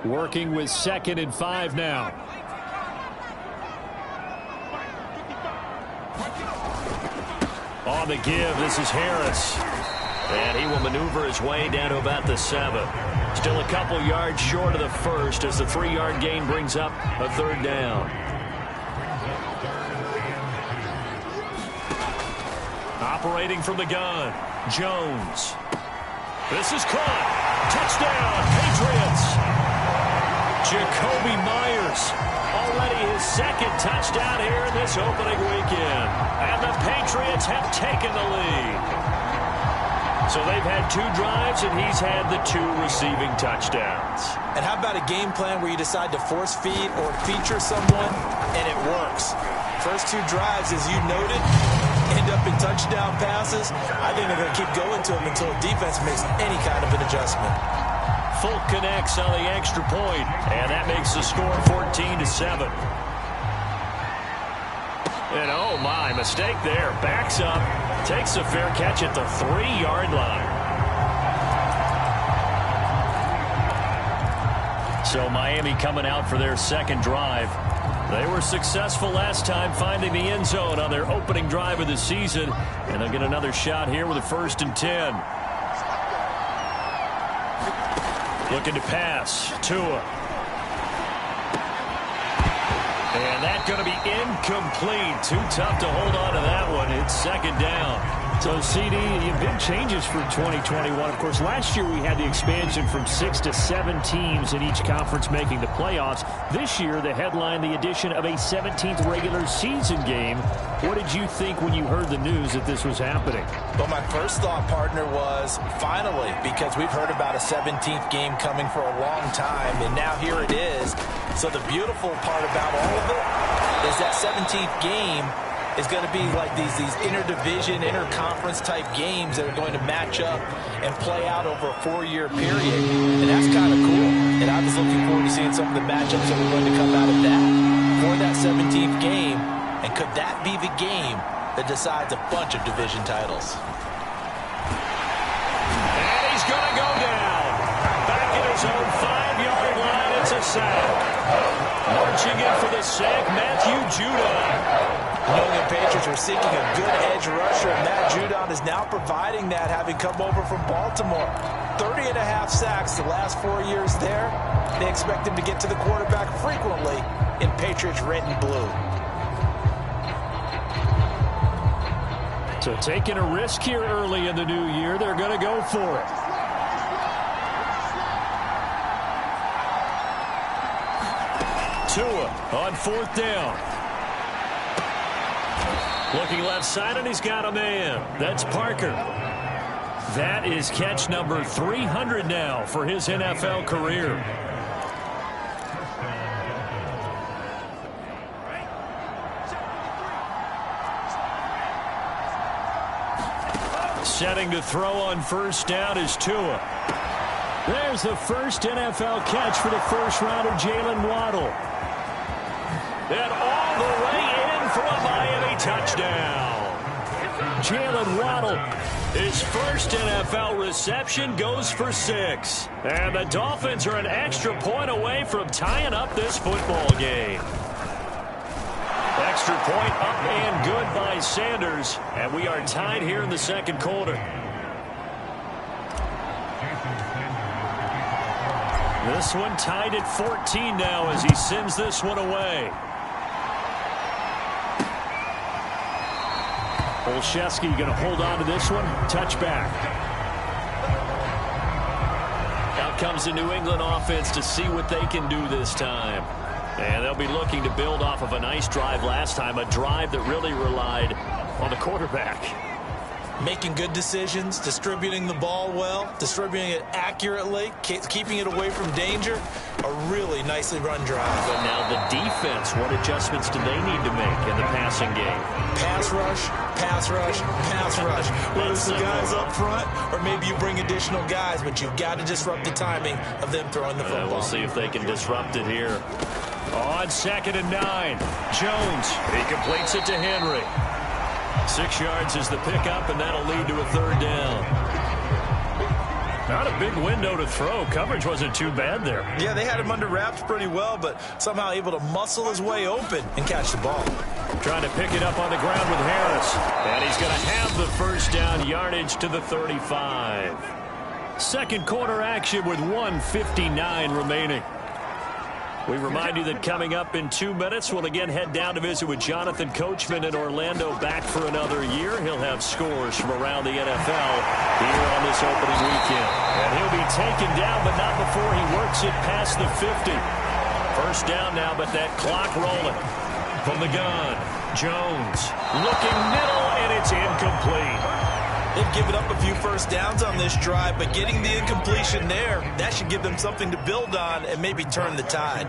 Working with 2nd and 5 now. On the give, this is Harris. And he will maneuver his way down to about the 7. Still a couple yards short of the first as the 3-yard gain brings up a 3rd down. Operating from the gun, Jones. This is caught. Touchdown, Patriots. Jacoby Myers, already his 2nd touchdown here in this opening weekend. And the Patriots have taken the lead. So they've had 2 drives, and he's had the 2 receiving touchdowns. And how about a game plan where you decide to force feed or feature someone, and it works? First 2 drives, as you noted, end up in touchdown passes. I think they're going to keep going to him until defense makes any kind of an adjustment. Folk connects on the extra point, and that makes the score 14-7. And oh my, mistake there. Backs up, takes a fair catch at the 3-yard line. So Miami coming out for their 2nd drive. They were successful last time finding the end zone on their opening drive of the season. And they'll get another shot here with a 1st and 10. Looking to pass. Tua. And that's going to be incomplete. Too tough to hold on to that one. It's 2nd down. So, CD, big changes for 2021. Of course, last year we had the expansion from 6 to 7 teams in each conference making the playoffs. This year, the headline, the addition of a 17th regular season game. What did you think when you heard the news that this was happening? Well, my first thought, partner, was finally, because we've heard about a 17th game coming for a long time, and now here it is. So the beautiful part about all of it is that 17th game is going to be like these interdivision, interconference type games that are going to match up and play out over a 4-year period. And that's kind of cool. And I was looking forward to seeing some of the matchups that were going to come out of that for that 17th game. And could that be the game that decides a bunch of division titles? And he's going to go down. Back in his own 5-yard line, it's a sack. Marching in for the sack, Matthew Judon. New England Patriots were seeking a good edge rusher, and Matt Judon is now providing that, having come over from Baltimore. 30.5 sacks the last 4 years there. They expect him to get to the quarterback frequently in Patriots red and blue. So taking a risk here early in the new year, they're going to go for it. Tua on 4th down. Looking left side, and he's got a man. That's Parker. That is catch number 300 now for his NFL career. Setting to throw on 1st down is Tua. There's the first NFL catch for the first-rounder, Jalen Waddle. And all the way in for a Miami touchdown. Jalen Waddle, his first NFL reception, goes for 6. And the Dolphins are an extra point away from tying up this football game. Extra point up and good by Sanders. And we are tied here in the 2nd quarter. This one tied at 14 now as he sends this one away. Olszewski going to hold on to this one. Touchback. Out comes the New England offense to see what they can do this time. And they'll be looking to build off of a nice drive last time, a drive that really relied on the quarterback. Making good decisions, distributing the ball well, distributing it accurately, keeping it away from danger. A really nicely run drive. But now the defense, what adjustments do they need to make in the passing game? Pass rush, pass rush, pass rush. Whether it's the guys up front or maybe you bring additional guys, but you've got to disrupt the timing of them throwing the football. We'll see if they can disrupt it here. On 2nd and 9, Jones, he completes it to Henry. 6 yards is the pickup, and that'll lead to a 3rd down. Not a big window to throw. Coverage wasn't too bad there. Yeah, they had him under wraps pretty well, but somehow able to muscle his way open and catch the ball. Trying to pick it up on the ground with Harris. And he's going to have the first down, yardage to the 35. Second quarter action with 1:59 remaining. We remind you that coming up in 2 minutes, we'll again head down to visit with Jonathan Coachman in Orlando, back for another year. He'll have scores from around the NFL here on this opening weekend. And he'll be taken down, but not before he works it past the 50. First down now, but that clock rolling. From the gun, Jones looking middle, and it's incomplete. They've given up a few first downs on this drive, but getting the incompletion there, that should give them something to build on and maybe turn the tide.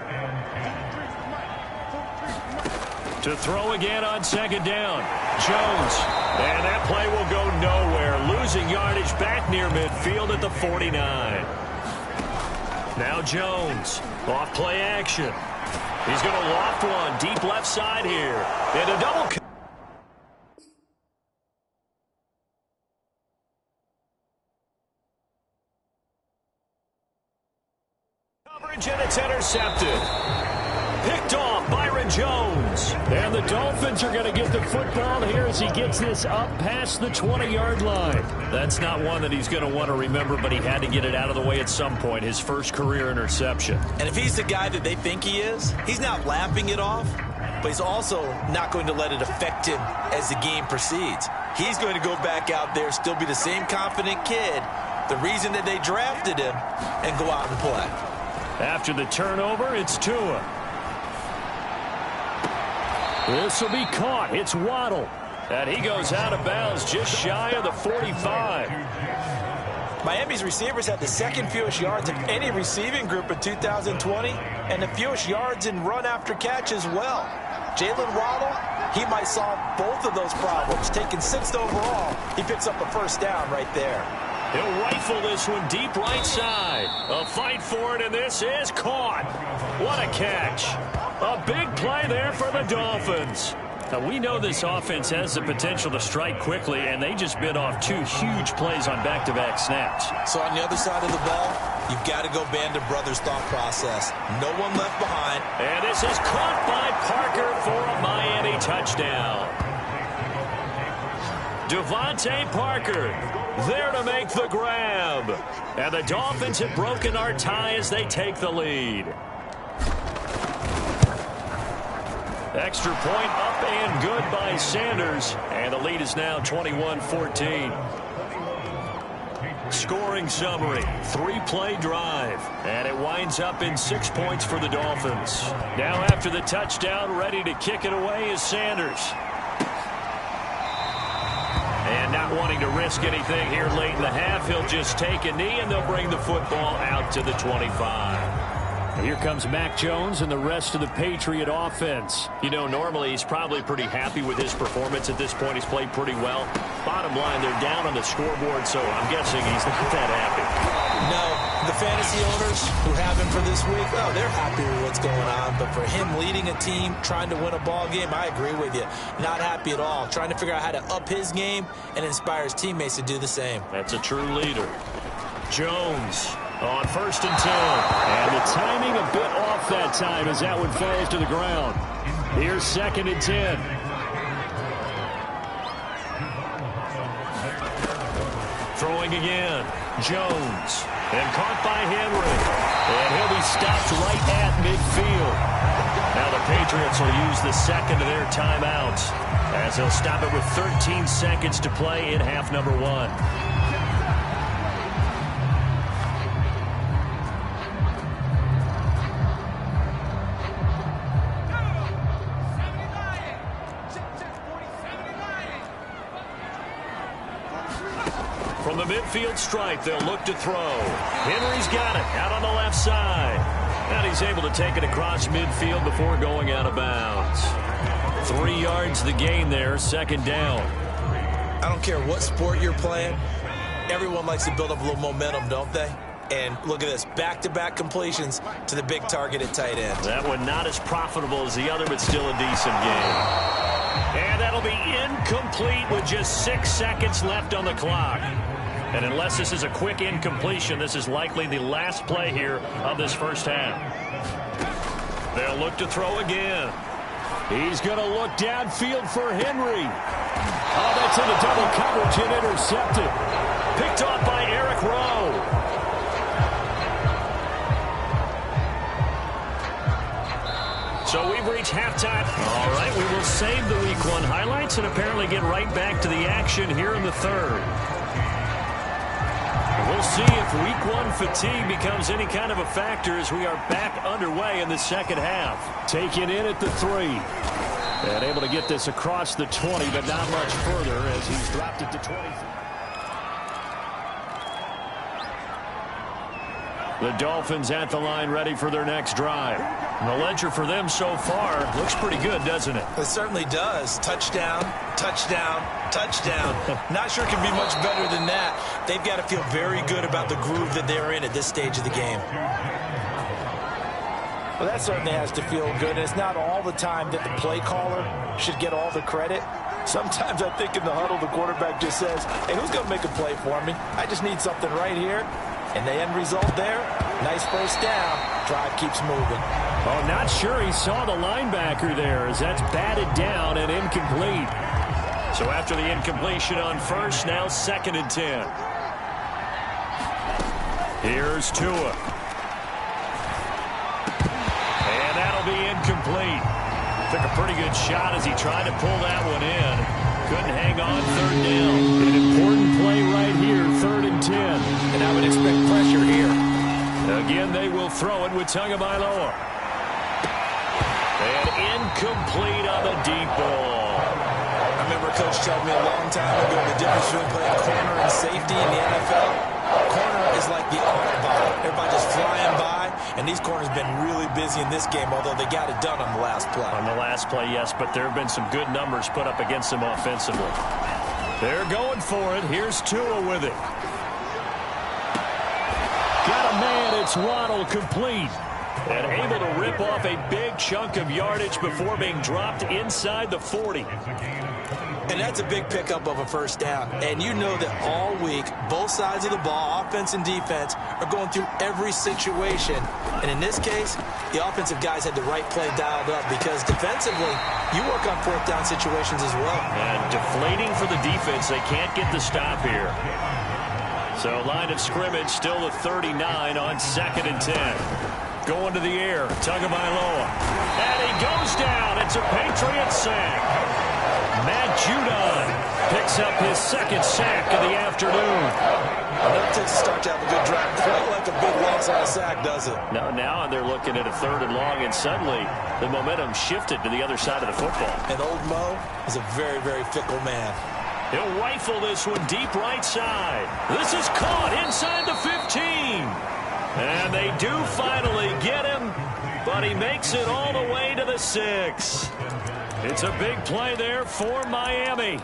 To throw again on second down, Jones. And that play will go nowhere. Losing yardage back near midfield at the 49. Now Jones, off play action. He's going to loft one deep left side here. And a double coverage, and it's intercepted. Picked off Byron Jones. And the Dolphins are going to get the football here as he gets this up past the 20-yard line. That's not one that he's going to want to remember, but he had to get it out of the way at some point. His first career interception. And if he's the guy that they think he is, he's not laughing it off, but he's also not going to let it affect him as the game proceeds. He's going to go back out there, still be the same confident kid, the reason that they drafted him, and go out and play. After the turnover, it's Tua. This will be caught. It's Waddle. And he goes out of bounds just shy of the 45. Miami's receivers had the second fewest yards of any receiving group in 2020, and the fewest yards in run after catch as well. Jalen Waddle, he might solve both of those problems. Taking 6th overall, he picks up a first down right there. He'll rifle this one deep right side. A fight for it, and this is caught. What a catch. A big play there for the Dolphins. Now, we know this offense has the potential to strike quickly, and they just bit off 2 huge plays on back-to-back snaps. So on the other side of the ball, you've got to go Band of Brothers thought process. No one left behind. And this is caught by Parker for a Miami touchdown. Devontae Parker there to make the grab. And the Dolphins have broken our tie as they take the lead. Extra point up and good by Sanders. And the lead is now 21-14. Scoring summary, 3-play drive. And it winds up in 6 points for the Dolphins. Now after the touchdown, ready to kick it away is Sanders. And not wanting to risk anything here late in the half, he'll just take a knee and they'll bring the football out to the 25. Here comes Mac Jones and the rest of the Patriot offense. You know, normally he's probably pretty happy with his performance at this point. He's played pretty well. Bottom line, they're down on the scoreboard, so I'm guessing he's not that happy. No, the fantasy owners who have him for this week, oh, they're happy with what's going on. But for him leading a team, trying to win a ball game, I agree with you. Not happy at all. Trying to figure out how to up his game and inspire his teammates to do the same. That's a true leader. Jones on 1st and 10. And the timing a bit off that time as that one falls to the ground. Here's 2nd and 10. Throwing again. Jones. And caught by Henry. And he'll be stopped right at midfield. Now the Patriots will use the second of their timeouts as they'll stop it with 13 seconds to play in half number 1. From the midfield stripe, they'll look to throw. Henry's got it out on the left side. And he's able to take it across midfield before going out of bounds. 3 yards the gain there, 2nd down. I don't care what sport you're playing. Everyone likes to build up a little momentum, don't they? And look at this, back-to-back completions to the big target at tight end. That one not as profitable as the other, but still a decent game. And that'll be incomplete with just 6 seconds left on the clock. And unless this is a quick incompletion, this is likely the last play here of this first half. They'll look to throw again. He's going to look downfield for Henry. Oh, that's into double coverage and intercepted. Picked off by Eric Rowe. So we've reached halftime. All right, we will save the Week 1 highlights and apparently get right back to the action here in the third. We'll see if Week 1 fatigue becomes any kind of a factor as we are back underway in the second half. Taken in at the 3. And able to get this across the 20, but not much further as he's dropped it to 23. The Dolphins at the line ready for their next drive. And the ledger for them so far looks pretty good, doesn't it? It certainly does. Touchdown, touchdown, touchdown. Not sure it can be much better than that. They've got to feel very good about the groove that they're in at this stage of the game. Well, that certainly has to feel good. It's not all the time that the play caller should get all the credit. Sometimes I think in the huddle, the quarterback just says, hey, who's going to make a play for me? I just need something right here. And the end result there, nice first down. Drive keeps moving. Oh, not sure he saw the linebacker there as that's batted down and incomplete. So after the incompletion on first, now 2nd and 10. Here's Tua. And that'll be incomplete. Took a pretty good shot as he tried to pull that one in. Couldn't hang on, 3rd down. An important play right here, 3rd and 10. And I would expect pressure here. Again, they will throw it with Tagovailoa. And incomplete on the deep ball. I remember Coach told me a long time ago the difference between playing corner and safety in the NFL. Corner is like the autobahn. Everybody just flying by, and these corners have been really busy in this game, although they got it done on the last play. On the last play, yes, but there have been some good numbers put up against them offensively. They're going for it. Here's Tua with it. Got a man. It's Waddle, complete. And able to rip off a big chunk of yardage before being dropped inside the 40. And that's a big pickup of a first down. And you know that all week, both sides of the ball, offense and defense, are going through every situation. And in this case, the offensive guys had the right play dialed up because defensively, you work on 4th down situations as well. And deflating for the defense. They can't get the stop here. So line of scrimmage still a 39 on 2nd and 10. Going to the air, Tagovailoa. And he goes down. It's a Patriot sack. Matt Judon picks up his 2nd sack of the afternoon. It never takes a start to have a good drive. Quite like a big loss on a sack, does it? Now they're looking at a 3rd and long, and suddenly the momentum shifted to the other side of the football. And old Mo is a very, very fickle man. He'll rifle this one deep right side. This is caught inside the 15. And they do finally get him, but he makes it all the way to the 6. It's a big play there for Miami.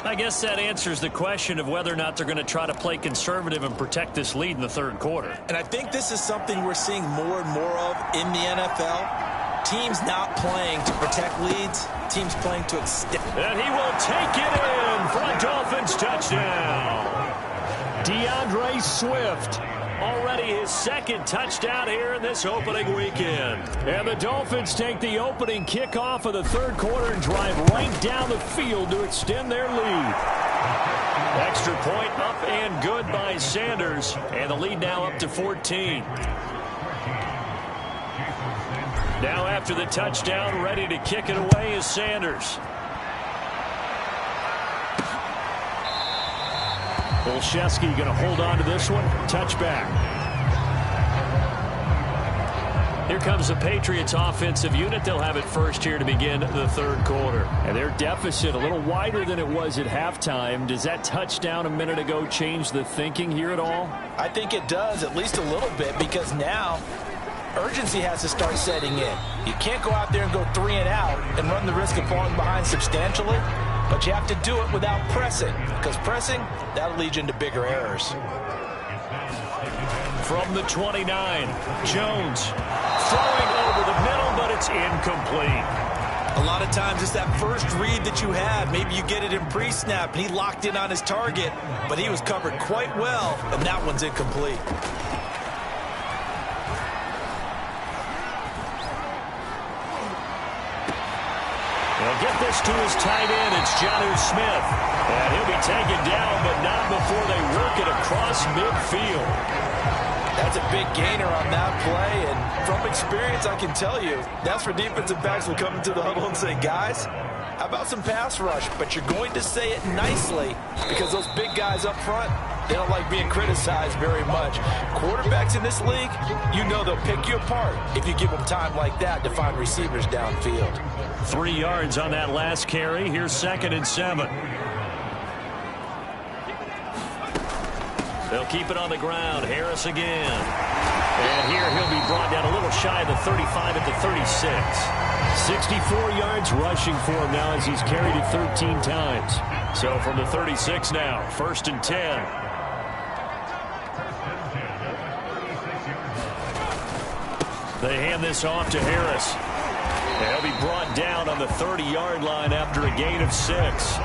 I guess that answers the question of whether or not they're going to try to play conservative and protect this lead in the 3rd quarter. And I think this is something we're seeing more and more of in the NFL. Teams not playing to protect leads, teams playing to extend. And he will take it in for a Dolphins touchdown. DeAndre Swift. Already his 2nd touchdown here in this opening weekend. And the Dolphins take the opening kickoff of the 3rd quarter and drive right down the field to extend their lead. Extra point up and good by Sanders. And the lead now up to 14. Now after the touchdown, ready to kick it away is Sanders. Olszewski going to hold on to this one. Touchback. Here comes the Patriots offensive unit. They'll have it first here to begin the 3rd quarter. And their deficit a little wider than it was at halftime. Does that touchdown a minute ago change the thinking here at all? I think it does, at least a little bit, because now urgency has to start setting in. You can't go out there and go 3 and out and run the risk of falling behind substantially. But you have to do it without pressing, because pressing, that'll lead you into bigger errors. From the 29, Jones throwing over the middle, but it's incomplete. A lot of times it's that first read that you have. Maybe you get it in pre-snap, and he locked in on his target, but he was covered quite well, and that one's incomplete. They'll get this to his tight end. It's Jonnu Smith. And he'll be taken down, but not before they work it across midfield. That's a big gainer on that play, and from experience, I can tell you, that's where defensive backs will come into the huddle and say, guys, how about some pass rush? But you're going to say it nicely because those big guys up front, they don't like being criticized very much. Quarterbacks in this league, you know they'll pick you apart if you give them time like that to find receivers downfield. 3 yards on that last carry. Here's 2nd and 7. They'll keep it on the ground. Harris again. And here he'll be brought down a little shy of the 35 at the 36. 64 yards rushing for him now as he's carried it 13 times. So from the 36 now, 1st and 10. They hand this off to Harris. And he'll be brought down on the 30-yard line after a gain of 6.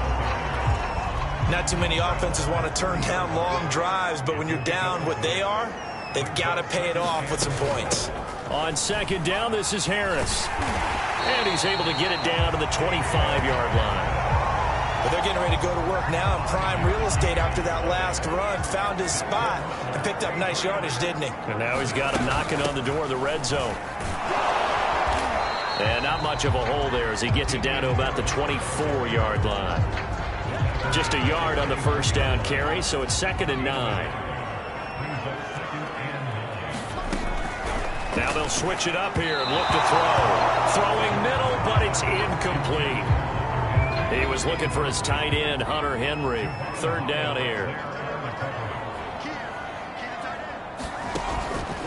Not too many offenses want to turn down long drives, but when you're down what they are, they've got to pay it off with some points. On 2nd down, this is Harris. And he's able to get it down to the 25-yard line. But they're getting ready to go to work now in prime real estate after that last run. Found his spot and picked up nice yardage, didn't he? And now he's got him knocking on the door of the red zone. And not much of a hole there as he gets it down to about the 24-yard line. Just a yard on the 1st down carry, so it's 2nd and 9. Now they'll switch it up here and look to throw. Throwing middle, but it's incomplete. He was looking for his tight end, Hunter Henry. 3rd down here.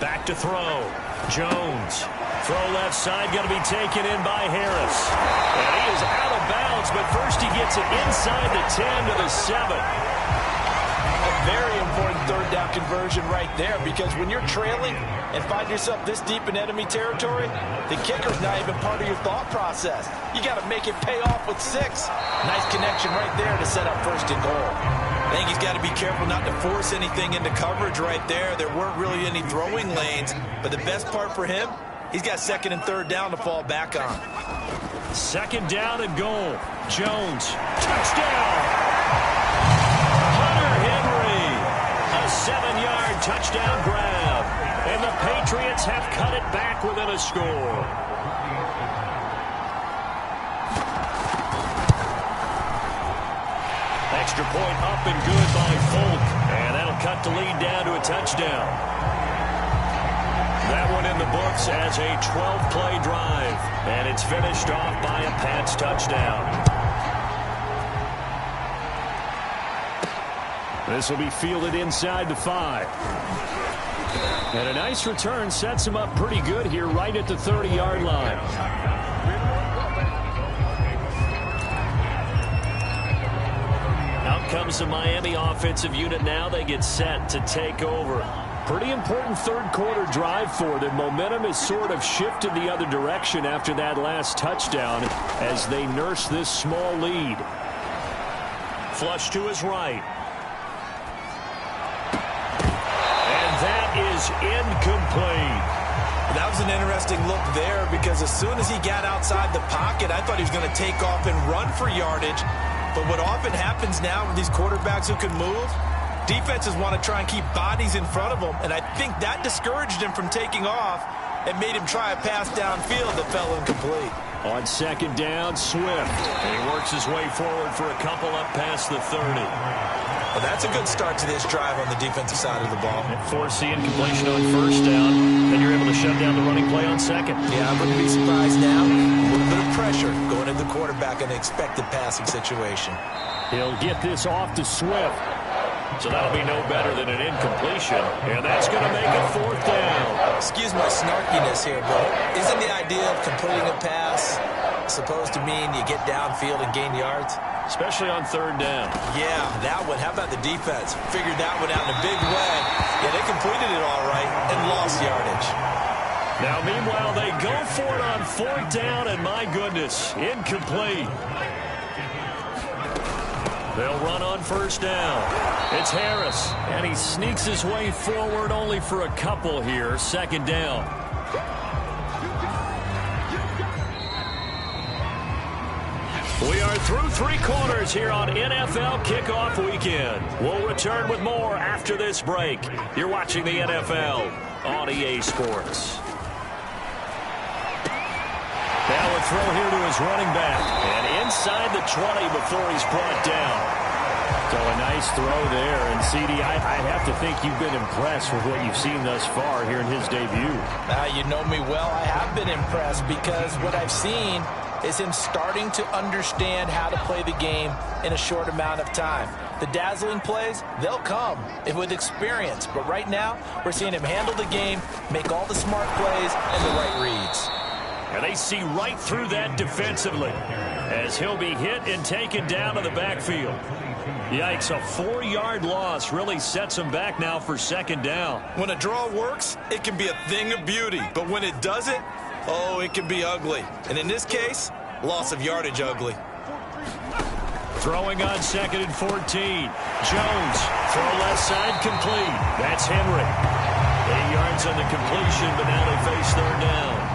Back to throw. Jones. Throw left side, going to be taken in by Harris. And he is out of bounds, but first he gets it inside the 10 to the 7. A very important 3rd down conversion right there, because when you're trailing and find yourself this deep in enemy territory, the kicker's not even part of your thought process. You got to make it pay off with 6. Nice connection right there to set up 1st and goal. I think he's got to be careful not to force anything into coverage right there. There weren't really any throwing lanes, but the best part for him, he's got 2nd and 3rd down to fall back on. 2nd down and goal. Jones. Touchdown. Hunter Henry. A 7-yard touchdown grab. And the Patriots have cut it back within a score. Extra point up and good by Folk. And that'll cut the lead down to a touchdown. That one in the books as a 12-play drive. And it's finished off by a Pats touchdown. This will be fielded inside the 5. And a nice return sets him up pretty good here right at the 30-yard line. Out comes the Miami offensive unit now. They get set to take over. Pretty important 3rd quarter drive for them. Momentum has sort of shifted the other direction after that last touchdown as they nurse this small lead. Flush to his right. And that is incomplete. That was an interesting look there because as soon as he got outside the pocket, I thought he was going to take off and run for yardage. But what often happens now with these quarterbacks who can move, defenses want to try and keep bodies in front of them, and I think that discouraged him from taking off and made him try a pass downfield that fell incomplete. On 2nd down, Swift. And he works his way forward for a couple up past the 30. Well, that's a good start to this drive on the defensive side of the ball. And force the incompletion on 1st down, then you're able to shut down the running play on 2nd. Yeah, I wouldn't be surprised now. A little bit of pressure going into the quarterback in an expected passing situation. He'll get this off to Swift. So that'll be no better than an incompletion. And that's going to make it 4th down. Excuse my snarkiness here, but isn't the idea of completing a pass supposed to mean you get downfield and gain yards? Especially on 3rd down. Yeah, that one. How about the defense? Figured that one out in a big way. Yeah, they completed it all right and lost yardage. Now, meanwhile, they go for it on 4th down, and my goodness, incomplete. They'll run on 1st down. It's Harris, and he sneaks his way forward only for a couple here. 2nd down. We are through 3 quarters here on NFL Kickoff Weekend. We'll return with more after this break. You're watching the NFL on EA Sports. Now a throw here to his running back. And inside the 20 before he's brought down. So a nice throw there. And, CD, I have to think you've been impressed with what you've seen thus far here in his debut. You know me well. I have been impressed because what I've seen is him starting to understand how to play the game in a short amount of time. The dazzling plays, they'll come with experience. But right now, we're seeing him handle the game, make all the smart plays, and the right reads. And they see right through that defensively as he'll be hit and taken down to the backfield. Yikes, a 4-yard loss really sets him back now for 2nd down. When a draw works, it can be a thing of beauty. But when it doesn't, oh, it can be ugly. And in this case, loss of yardage ugly. Throwing on 2nd and 14. Jones, throw left side, complete. That's Henry. 8 yards on the completion, but now they face 3rd down.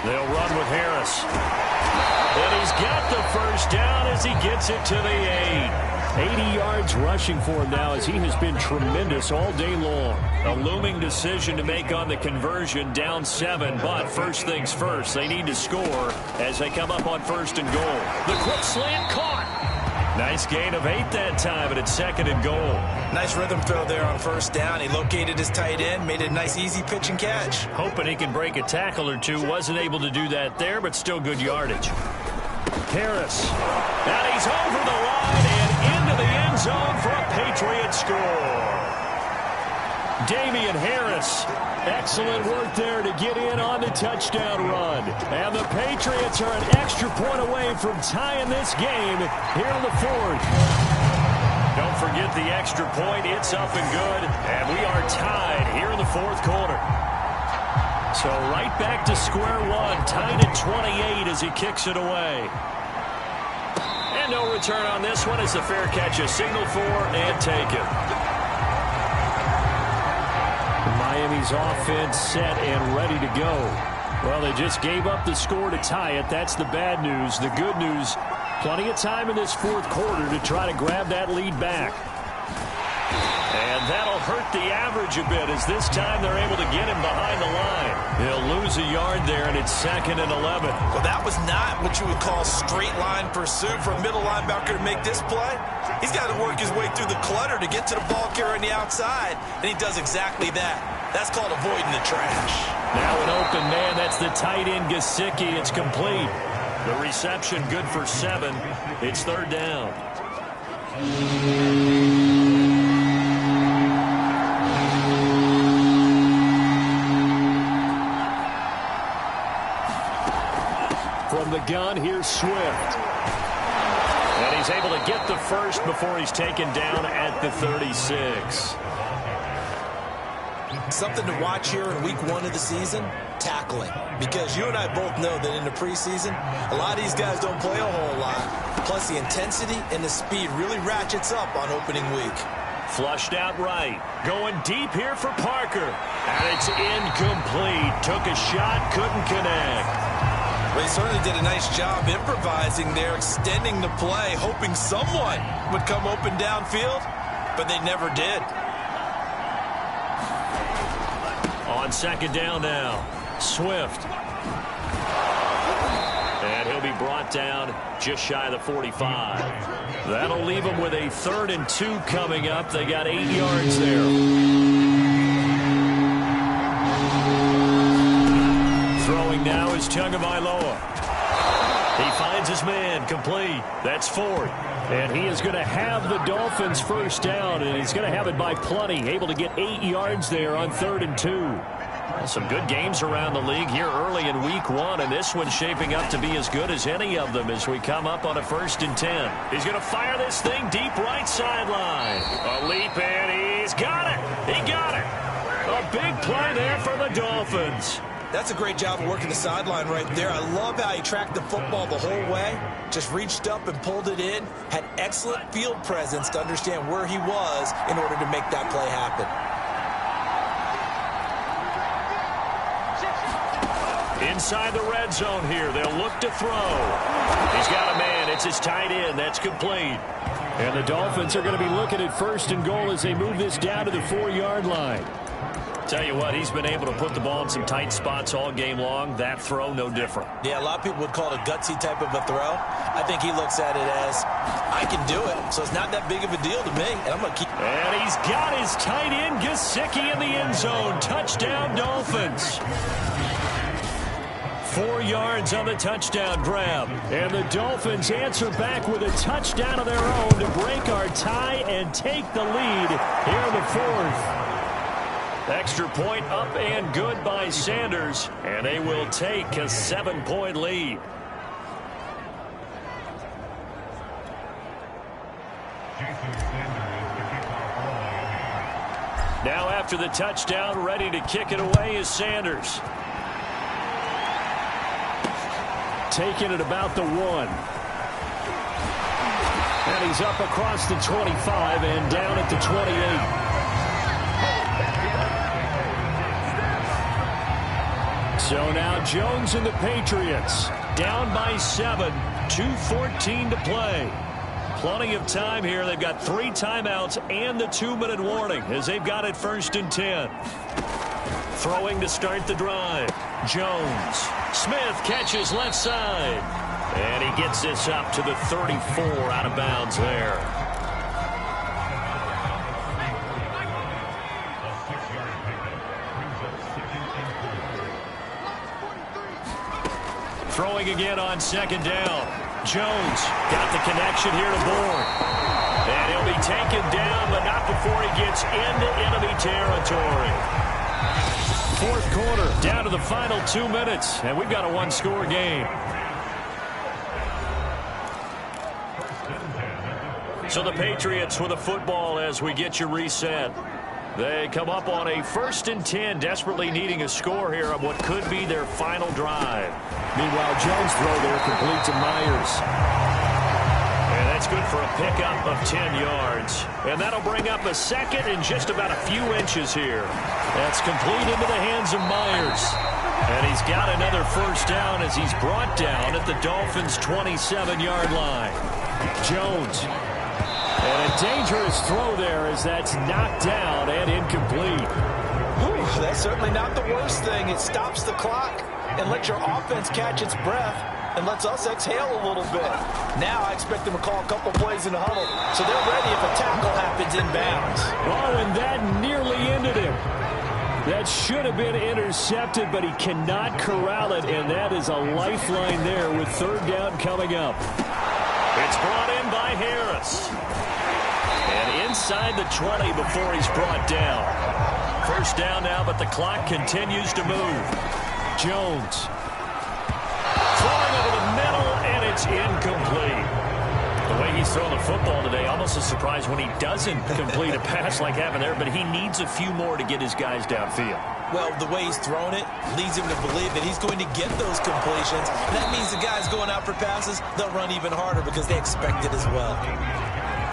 They'll run with Harris. And he's got the 1st down as he gets it to the 8. 80 yards rushing for him now as he has been tremendous all day long. A looming decision to make on the conversion, down 7. But first things first, they need to score as they come up on 1st and goal. The quick slant caught. Nice gain of 8 that time, but it's 2nd and goal. Nice rhythm throw there on 1st down. He located his tight end, made it a nice easy pitch and catch. Hoping he can break a tackle or two. Wasn't able to do that there, but still good yardage. Harris. And he's over the line and into the end zone for a Patriot score. Damian Harris. Excellent work there to get in on the touchdown run. And the Patriots are an extra point away from tying this game here in the 4th. Don't forget the extra point. It's up and good. And we are tied here in the 4th quarter. So right back to square one. Tied at 28 as he kicks it away. And no return on this one. It's a fair catch. A signal for and taken. Miami's offense set and ready to go. Well, they just gave up the score to tie it. That's the bad news. The good news, plenty of time in this 4th quarter to try to grab that lead back. And that'll hurt the average a bit as this time they're able to get him behind the line. He'll lose a yard there, and it's 2nd and 11. Well, that was not what you would call straight line pursuit for a middle linebacker to make this play. He's got to work his way through the clutter to get to the ball carrier on the outside, and he does exactly that. That's called avoiding the trash. Now an open man. That's the tight end, Gesicki. It's complete. The reception good for 7. It's 3rd down. From the gun, here's Swift. And he's able to get the first before he's taken down at the 36. Something to watch here in week 1 of the season, tackling. Because you and I both know that in the preseason, a lot of these guys don't play a whole lot. Plus, the intensity and the speed really ratchets up on opening week. Flushed out right. Going deep here for Parker. And it's incomplete. Took a shot, couldn't connect. Well, he certainly did a nice job improvising there, extending the play, hoping someone would come open downfield, but they never did. On 2nd down now, Swift. And he'll be brought down just shy of the 45. That'll leave him with a 3rd and 2 coming up. They got 8 yards there. Throwing now is Tagovailoa. He finds his man, complete. That's 4th. And he is going to have the Dolphins 1st down, and he's going to have it by plenty. Able to get 8 yards there on 3rd and 2. Some good games around the league here early in week 1, and this one's shaping up to be as good as any of them as we come up on a 1st and 10. He's going to fire this thing deep right sideline. A leap, and he's got it. He got it. A big play there for the Dolphins. That's a great job of working the sideline right there. I love how he tracked the football the whole way. Just reached up and pulled it in. Had excellent field presence to understand where he was in order to make that play happen. Inside the red zone here, they'll look to throw. He's got a man. It's his tight end. That's complete. And the Dolphins are going to be looking at 1st and goal as they move this down to the 4-yard line. Tell you what, he's been able to put the ball in some tight spots all game long. That throw, no different. Yeah, a lot of people would call it a gutsy type of a throw. I think he looks at it as, I can do it, so it's not that big of a deal to me, and I'm going to keep. And he's got his tight end, Gesicki, in the end zone. Touchdown, Dolphins. 4 yards on the touchdown grab. And the Dolphins answer back with a touchdown of their own to break our tie and take the lead here in the 4th. Extra point up and good by Sanders, and they will take a 7-point lead. Now after the touchdown, ready to kick it away is Sanders. Taking it about the 1. And he's up across the 25 and down at the 28. So now Jones and the Patriots down by 7, 2:14 to play. Plenty of time here. They've got 3 timeouts and the 2-minute warning as they've got it 1st and 10. Throwing to start the drive. Jones. Smith catches left side. And he gets this up to the 34 out of bounds there. Throwing again on 2nd down. Jones got the connection here to Bourne. And he'll be taken down, but not before he gets into enemy territory. 4th quarter, down to the final 2 minutes, and we've got a 1-score game. So the Patriots with the football as we get you reset. They come up on a 1st and 10, desperately needing a score here on what could be their final drive. Meanwhile, Jones' throw there complete to Myers. And that's good for a pickup of 10 yards. And that'll bring up a 2nd and just about a few inches here. That's complete into the hands of Myers. And he's got another 1st down as he's brought down at the Dolphins' 27-yard line. Jones. And a dangerous throw there as that's knocked down and incomplete. Whew, that's certainly not the worst thing. It stops the clock and lets your offense catch its breath and lets us exhale a little bit. Now I expect them to call a couple plays in the huddle, so they're ready if a tackle happens inbounds. Oh, and that nearly ended him. That should have been intercepted, but he cannot corral it, and that is a lifeline there with 3rd down coming up. It's brought in by Harris. And inside the 20 before he's brought down. 1st down now, but the clock continues to move. Jones. Throwing over the middle, and it's incomplete. The way he's throwing the football today, almost a surprise when he doesn't complete a pass like happened there, but he needs a few more to get his guys downfield. Well, the way he's thrown it leads him to believe that he's going to get those completions. That means the guys going out for passes, they'll run even harder because they expect it as well.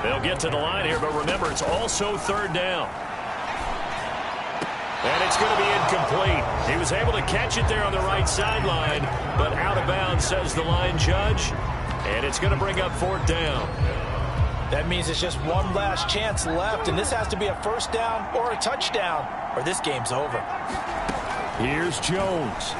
They'll get to the line here, but remember, it's also 3rd down. And it's going to be incomplete. He was able to catch it there on the right sideline, but out of bounds, says the line judge. And it's going to bring up 4th down. That means it's just one last chance left, and this has to be a 1st down or a touchdown, or this game's over. Here's Jones.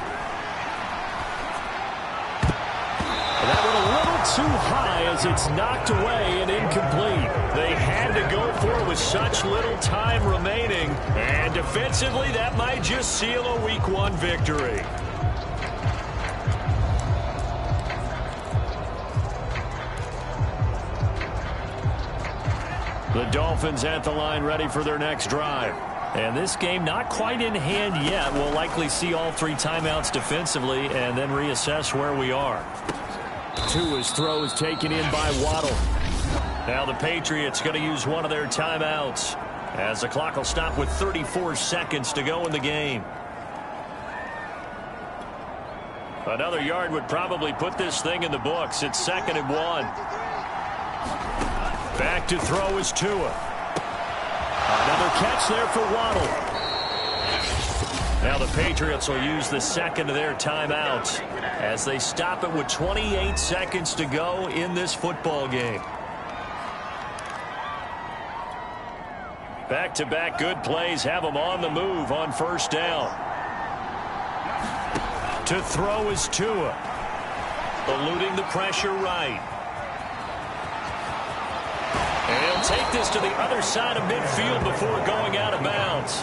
And that went a little too high as it's knocked away and incomplete. They had to go for it with such little time remaining. And defensively, that might just seal a Week 1 victory. The Dolphins at the line ready for their next drive. And this game not quite in hand yet. We'll likely see all 3 timeouts defensively and then reassess where we are. Tua's throw is taken in by Waddle. Now the Patriots going to use one of their timeouts as the clock will stop with 34 seconds to go in the game. Another yard would probably put this thing in the books. It's 2nd and 1. Back to throw is Tua. Another catch there for Waddle. Now the Patriots will use the 2nd of their timeouts as they stop it with 28 seconds to go in this football game. Back-to-back good plays have them on the move on 1st down. To throw is Tua. Eluding the pressure right. And he'll take this to the other side of midfield before going out of bounds.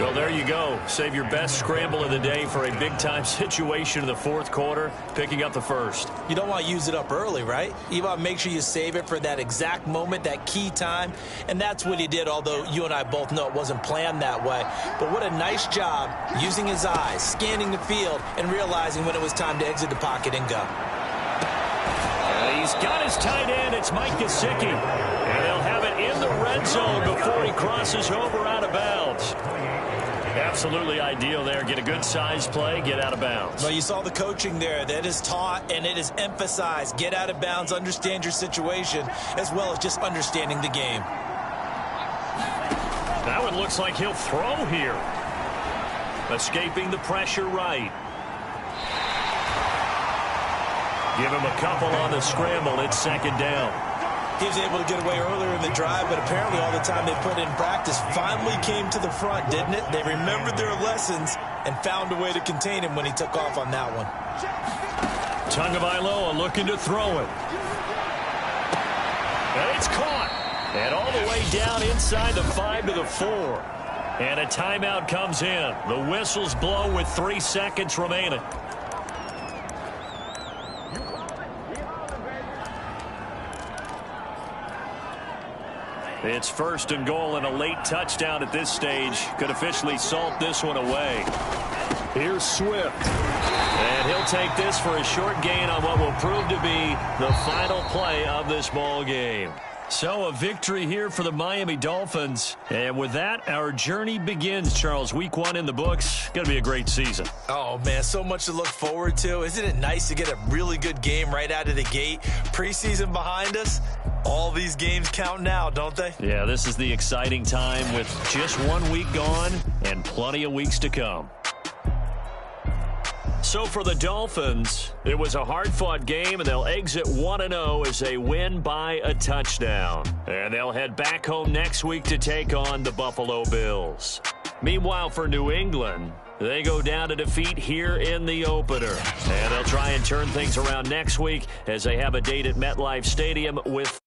Well, there you go. Save your best scramble of the day for a big-time situation in the 4th quarter, picking up the 1st. You don't want to use it up early, right? You want to make sure you save it for that exact moment, that key time. And that's what he did, although you and I both know it wasn't planned that way. But what a nice job using his eyes, scanning the field, and realizing when it was time to exit the pocket and go. He's got his tight end. It's Mike Gesicki. And they'll have it in the red zone before he crosses over out of bounds. Absolutely ideal there. Get a good size play, get out of bounds. Well, you saw the coaching there. That is taught and it is emphasized. Get out of bounds, understand your situation, as well as just understanding the game. Now it looks like he'll throw here. Escaping the pressure right. Give him a couple on the scramble. It's 2nd down. He was able to get away earlier in the drive, but apparently all the time they put in practice finally came to the front, didn't it? They remembered their lessons and found a way to contain him when he took off on that one. Tagovailoa looking to throw it. And it's caught. And all the way down inside the 5 to the 4. And a timeout comes in. The whistles blow with 3 seconds remaining. It's 1st and goal and a late touchdown at this stage. Could officially salt this one away. Here's Swift. And he'll take this for a short gain on what will prove to be the final play of this ball game. So a victory here for the Miami Dolphins. And with that, our journey begins, Charles. Week 1 in the books. Going to be a great season. Oh, man, so much to look forward to. Isn't it nice to get a really good game right out of the gate? Preseason behind us. All these games count now, don't they? Yeah, this is the exciting time with just 1 week gone and plenty of weeks to come. So for the Dolphins, it was a hard-fought game, and they'll exit 1-0 as they win by a touchdown. And they'll head back home next week to take on the Buffalo Bills. Meanwhile, for New England, they go down to defeat here in the opener. And they'll try and turn things around next week as they have a date at MetLife Stadium with